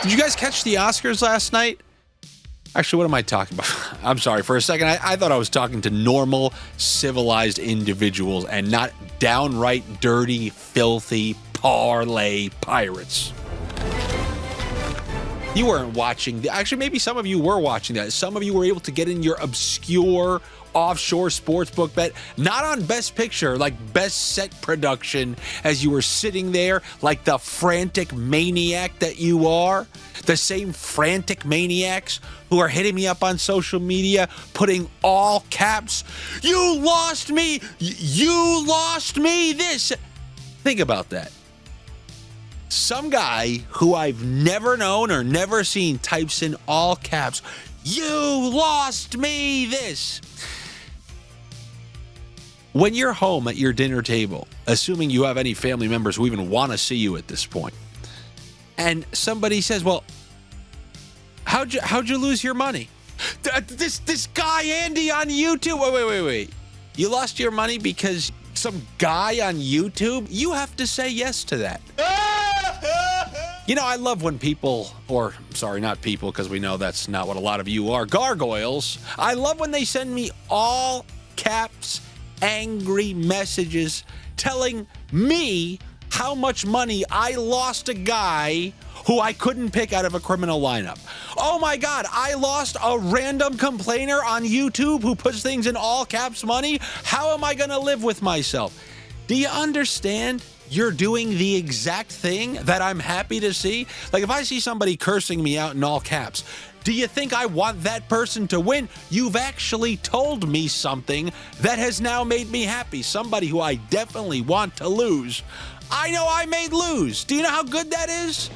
Did you guys catch the Oscars last night? Actually, what am I talking about? I'm sorry. For a second, I thought I was talking to normal, civilized individuals and not downright dirty, filthy, parlay pirates. You weren't watching. Actually, maybe some of you were watching that. Some of you were able to get in your obscure offshore sportsbook bet, not on Best Picture, like Best Set Production, as you were sitting there like the frantic maniac that you are. The same frantic maniacs who are hitting me up on social media, putting all caps, "You lost me! You lost me this!" Think about that. Some guy who I've never known or never seen types in all caps, "You lost me this." When you're home at your dinner table, assuming you have any family members who even want to see you at this point, and somebody says, "Well, how'd you lose your money?" This guy Andy on YouTube. Wait. You lost your money because some guy on YouTube? You have to say yes to that. You know, I love when people, or sorry, not people, because we know that's not what a lot of you are, gargoyles. I love when they send me all caps, angry messages telling me how much money I lost a guy who I couldn't pick out of a criminal lineup. Oh my God, I lost a random complainer on YouTube who puts things in all caps money. How am I going to live with myself? Do you understand? You're doing the exact thing that I'm happy to see. Like if I see somebody cursing me out in all caps, do you think I want that person to win? You've actually told me something that has now made me happy. Somebody who I definitely want to lose. I know I made lose. Do you know how good that is?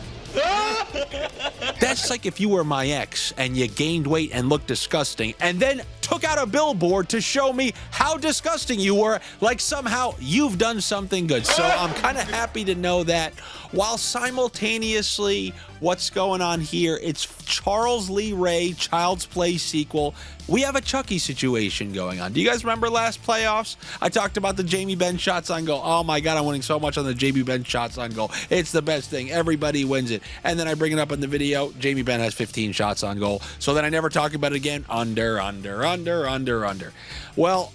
That's like if you were my ex and you gained weight and looked disgusting and then took out a billboard to show me how disgusting you were, like somehow you've done something good. So I'm kind of happy to know that, while simultaneously what's going on here, it's Charles Lee Ray Child's Play sequel. We have a Chucky situation going on. Do you guys remember last playoffs? I talked about the Jamie Benn shots on goal. Oh my God, I'm winning so much on the Jamie Benn shots on goal. It's the best thing. Everybody wins it. And then I bring it up in the video. Jamie Benn has 15 shots on goal. So then I never talk about it again. Under. Well,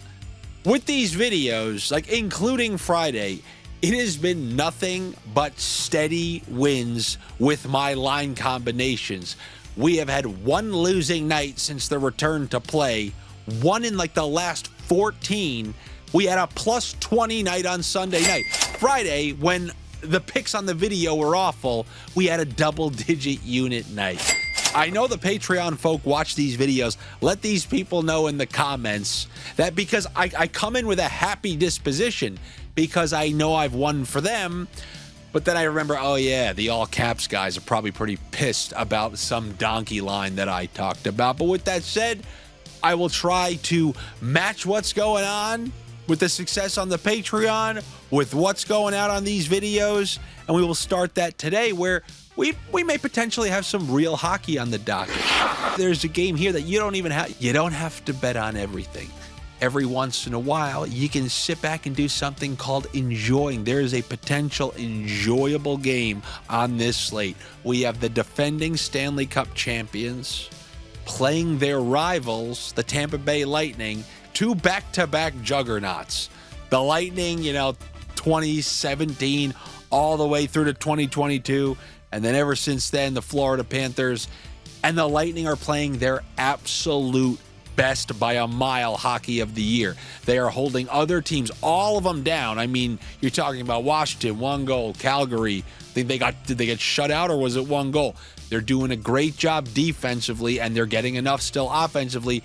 with these videos, like including Friday, it has been nothing but steady wins with my line combinations. We have had one losing night since the return to play, one in like the last 14. We had a plus 20 night on Sunday night. Friday, when the picks on the video were awful, we had a double-digit unit night. I know the Patreon folk watch these videos. Let these people know in the comments that, because I come in with a happy disposition because I know I've won for them, but then I remember, oh yeah, the all caps guys are probably pretty pissed about some donkey line that I talked about. But with that said, I will try to match what's going on with the success on the Patreon with what's going out on these videos, and we will start that today, where we may potentially have some real hockey on the docket. There's a game here that you don't have to bet on everything. Every once in a while, you can sit back and do something called enjoying. There is a potential enjoyable game on this slate. We have the defending Stanley Cup champions playing their rivals, the Tampa Bay Lightning, two back-to-back juggernauts. The Lightning, 2017 all the way through to 2022. And then ever since then, the Florida Panthers and the Lightning are playing their absolute best by a mile hockey of the year. They are holding other teams, all of them, down. I mean, you're talking about Washington, 1 goal, Calgary. Did they get shut out, or was it 1 goal? They're doing a great job defensively, and they're getting enough still offensively.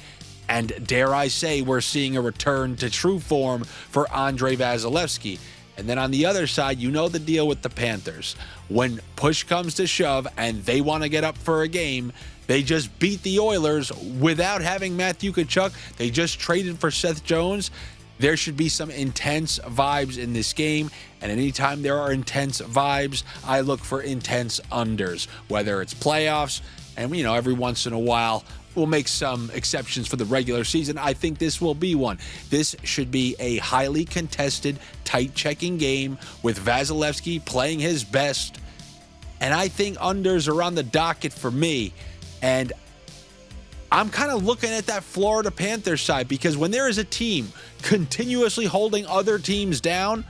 And dare I say, we're seeing a return to true form for Andrei Vasilevsky. And then on the other side, you know the deal with the Panthers. When push comes to shove and they want to get up for a game, they just beat the Oilers without having Matthew Tkachuk. They just traded for Seth Jones. There should be some intense vibes in this game. And anytime there are intense vibes, I look for intense unders, whether it's playoffs. And, every once in a while, we'll make some exceptions for the regular season. I think this will be one. This should be a highly contested, tight checking game with Vasilevsky playing his best and I think unders are on the docket for me. And I'm kind of looking at that Florida Panthers side, because when there is a team continuously holding other teams down,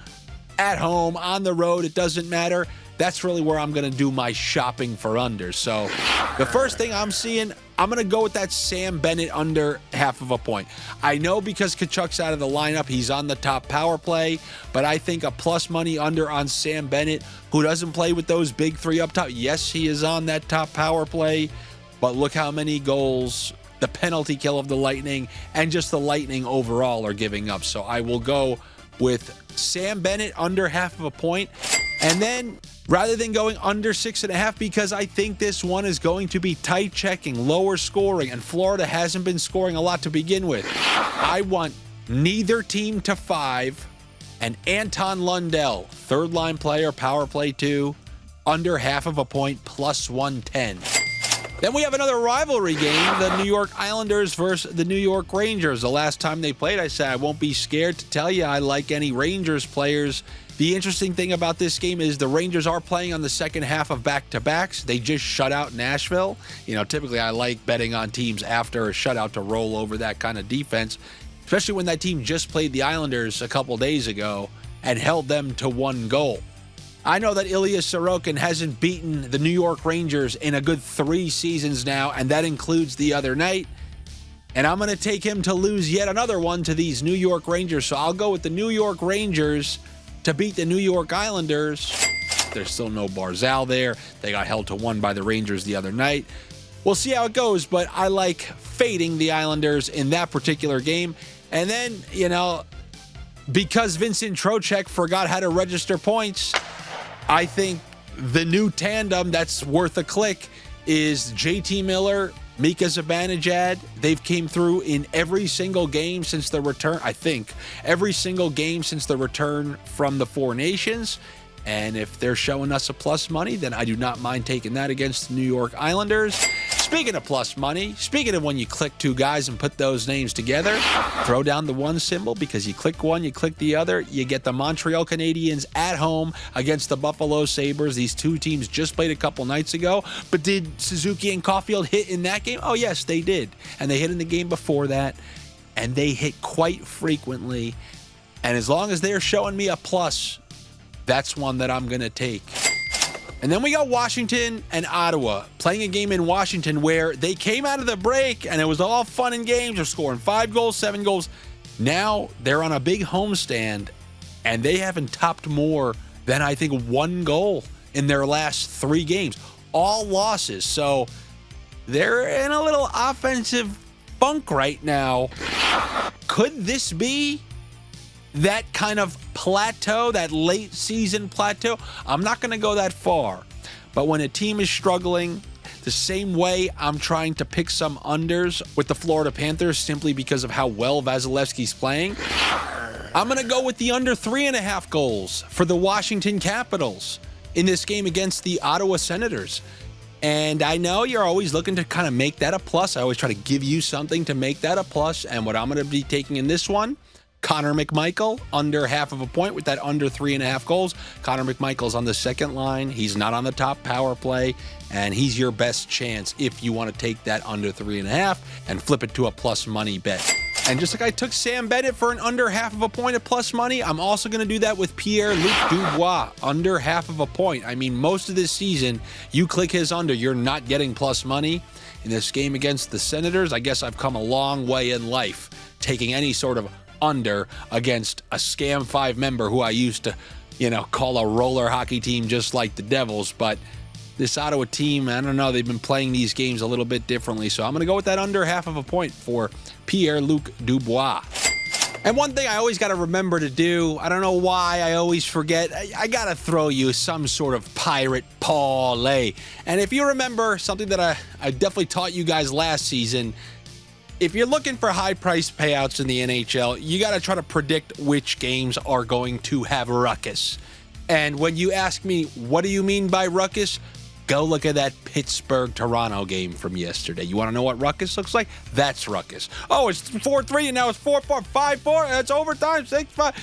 at home, on the road, it doesn't matter. That's really where I'm going to do my shopping for unders. So the first thing I'm seeing, I'm going to go with that Sam Bennett under half of a point. I know because Tkachuk's out of the lineup, he's on the top power play, but I think a plus money under on Sam Bennett, who doesn't play with those big three up top. Yes, he is on that top power play, but look how many goals the penalty kill of the Lightning and just the Lightning overall are giving up. So I will go with Sam Bennett under half of a point. And then rather than going under 6.5, because I think this one is going to be tight checking, lower scoring, and Florida hasn't been scoring a lot to begin with, I want neither team to 5 and Anton Lundell, third line player, power play 2, under half of a point, plus 110. Then we have another rivalry game, the New York Islanders versus the New York Rangers. The last time they played, I said I won't be scared to tell you I like any Rangers players. The interesting thing about this game is the Rangers are playing on the second half of back-to-backs. They just shut out Nashville. You know, typically I like betting on teams after a shutout to roll over that kind of defense, especially when that team just played the Islanders a couple days ago and held them to 1 goal. I know that Ilya Sorokin hasn't beaten the New York Rangers in a good 3 seasons now, and that includes the other night. And I'm going to take him to lose yet another one to these New York Rangers. So I'll go with the New York Rangers to beat the New York Islanders. There's still no Barzal there. They got held to 1 by the Rangers the other night. We'll see how it goes, but I like fading the Islanders in that particular game. And then, you know, because Vincent Trocheck forgot how to register points, I think the new tandem that's worth a click is JT Miller, Mika Zibanejad. They've came through in every single game since the return, I think, every single game since the return from the Four Nations. And if they're showing us a plus money, then I do not mind taking that against the New York Islanders. Speaking of plus money, speaking of when you click 2 guys and put those names together, throw down the 1 symbol, because you click one, you click the other, you get the Montreal Canadiens at home against the Buffalo Sabres. These 2 teams just played a couple nights ago, but did Suzuki and Caufield hit in that game? Oh, yes, they did. And they hit in the game before that, and they hit quite frequently. And as long as they're showing me a plus, that's one that I'm going to take. And then we got Washington and Ottawa, playing a game in Washington where they came out of the break and it was all fun and games. They're scoring 5 goals, 7 goals. Now they're on a big homestand and they haven't topped more than, I think, 1 goal in their last 3 games. All losses. So they're in a little offensive funk right now. Could this be that kind of plateau, that late season plateau? I'm not going to go that far. But when a team is struggling, the same way I'm trying to pick some unders with the Florida Panthers simply because of how well Vasilevsky's playing, I'm going to go with the under 3.5 goals for the Washington Capitals in this game against the Ottawa Senators. And I know you're always looking to kind of make that a plus. I always try to give you something to make that a plus. And what I'm going to be taking in this one, Connor McMichael, under half of a point with that under 3.5 goals. Connor McMichael's on the second line. He's not on the top power play, and he's your best chance if you want to take that under 3.5 and flip it to a plus money bet. And just like I took Sam Bennett for an under half of a point of plus money, I'm also going to do that with Pierre-Luc Dubois, under half of a point. I mean, most of this season, you click his under, you're not getting plus money. In this game against the Senators, I guess I've come a long way in life, taking any sort of under against a Scam 5 member who I used to, call a roller hockey team just like the Devils. But this Ottawa team, I don't know, they've been playing these games a little bit differently. So I'm going to go with that under half of a point for Pierre-Luc Dubois. And one thing I always got to remember to do, I don't know why I always forget, I got to throw you some sort of pirate parlay. And if you remember something that I definitely taught you guys last season, if you're looking for high-priced payouts in the NHL, you got to try to predict which games are going to have ruckus. And when you ask me, what do you mean by ruckus? Go look at that Pittsburgh-Toronto game from yesterday. You want to know what ruckus looks like? That's ruckus. Oh, it's 4-3 and now it's 4-4, 5-4. That's overtime, 6-5.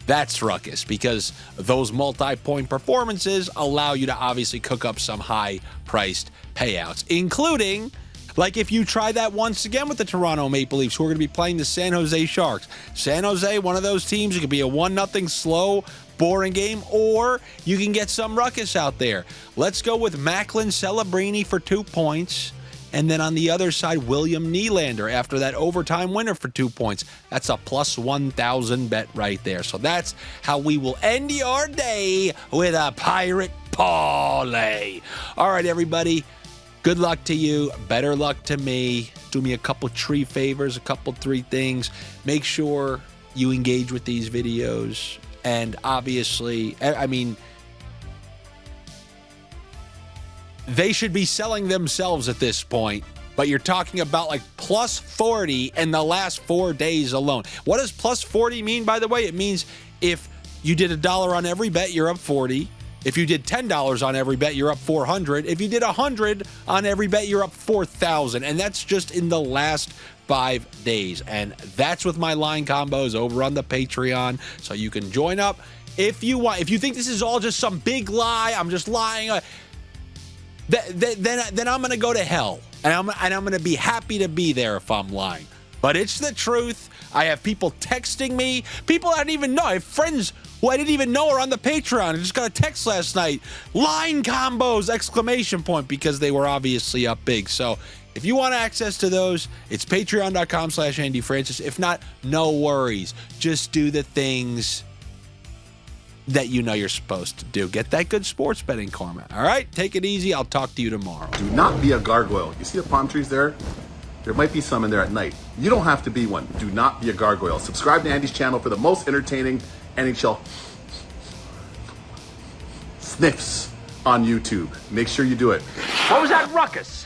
That's ruckus, because those multi-point performances allow you to obviously cook up some high-priced payouts, including, like if you try that once again with the Toronto Maple Leafs, who are going to be playing the San Jose Sharks. San Jose, one of those teams, it could be a 1-0 slow, boring game, or you can get some ruckus out there. Let's go with Macklin Celebrini for 2 points. And then on the other side, William Nylander after that overtime winner for 2 points. That's a plus 1,000 bet right there. So that's how we will end your day with a Pirate Parlay. All right, everybody. Good luck to you. Better luck to me. Do me a couple tree favors, a couple 3 things. Make sure you engage with these videos. And obviously, I mean, they should be selling themselves at this point, but you're talking about like plus 40 in the last 4 days alone. What does plus 40 mean, by the way? It means if you did $1 on every bet, you're up 40. If you did $10 on every bet, you're up 400. If you did 100 on every bet, you're up 4,000. And that's just in the last 5 days. And that's with my line combos over on the Patreon. So you can join up if you want. If you think this is all just some big lie, I'm just lying, then I'm going to go to hell. And I'm going to be happy to be there if I'm lying. But it's the truth. I have people texting me. People I didn't even know. I have friends who I didn't even know are on the Patreon. I just got a text last night. Line combos! Exclamation point, because they were obviously up big. So if you want access to those, it's patreon.com/AndyFrancis. If not, no worries. Just do the things that you know you're supposed to do. Get that good sports betting karma. All right? Take it easy. I'll talk to you tomorrow. Do not be a gargoyle. You see the palm trees there? There might be some in there at night. You don't have to be one. Do not be a gargoyle. Subscribe to Andy's channel for the most entertaining NHL Sniffs on YouTube. Make sure you do it. What was that ruckus?